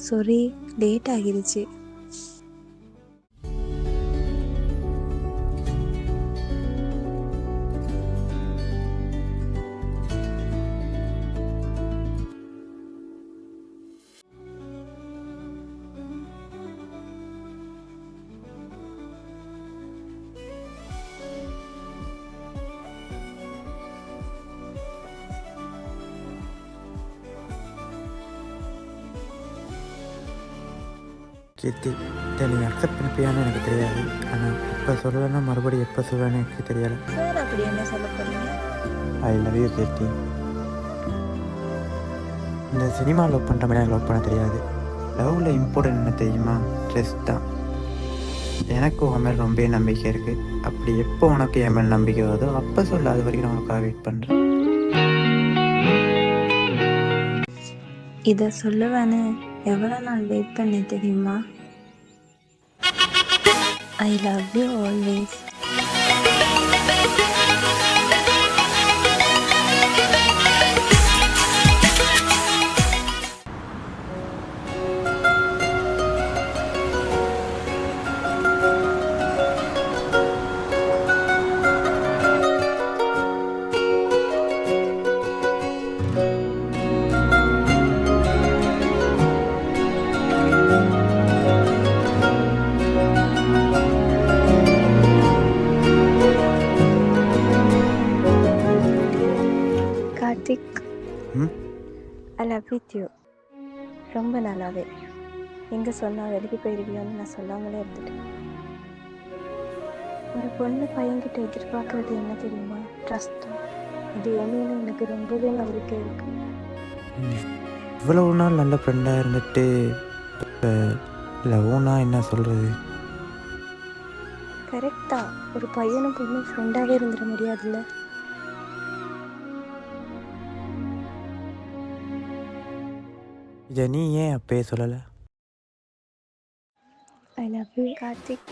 Sorry, late ஆகிருச்சு. கீர்த்தி, இதை நீ அக்செப்ட் பண்ணிப்பியான்னு எனக்கு தெரியாது. ஆனால் இப்போ சொல்லுவேன்னா மறுபடியும் எப்போ சொல்லுவேன்னு எனக்கு தெரியலை. சார், அப்படி என்ன சொல்ல போறீங்க? ஐ லவ் யூ கீர்த்தி. இந்த சினிமா லவ் பண்ணுற மாதிரி எனக்கு லவ் பண்ண தெரியாது. லவ்வில் இம்பார்ட்டன்ட் என்ன தெரியுமா? ஸ்ட்ரெஸ் தான். எனக்கு உன் மேல் ரொம்ப நம்பிக்கை இருக்குது. அப்படி எப்போ உனக்கு என் மேல் நம்பிக்கை வருதோ அப்போ சொல்ல, அது வரைக்கும் நான் உனக்காக வெயிட் பண்ணுறேன். இதை சொல்லுவேன்னு எவ்வளோ நாள் வெயிட் பண்ண தெரியுமா? I love you always. Karthik, I love with you. ரொம்ப நல்லாவே. எங்கே சொன்னால் வெளியே போயிருவியோன்னு நான் சொல்லாமலே இருந்துட்டேன். ஒரு பொண்ணு பையன்கிட்ட எதிர்பார்க்கறது என்ன தெரியுமா? ட்ரஸ்ட் தான். அது என்னன்னு எனக்கு ரொம்பவே நம்பிக்கை இருக்கு. இவ்வளவு நாள் நல்ல ஃப்ரெண்டாக இருந்துட்டு இப்போ லவ்னா என்ன சொல்கிறது? கரெக்ட் தான். ஒரு பையனும் பொண்ணும் ஃப்ரெண்டாகவே இருந்துட முடியாதுல்ல. இதை நீ ஏன் அப்பயே சொல்லலை? I love you Karthik.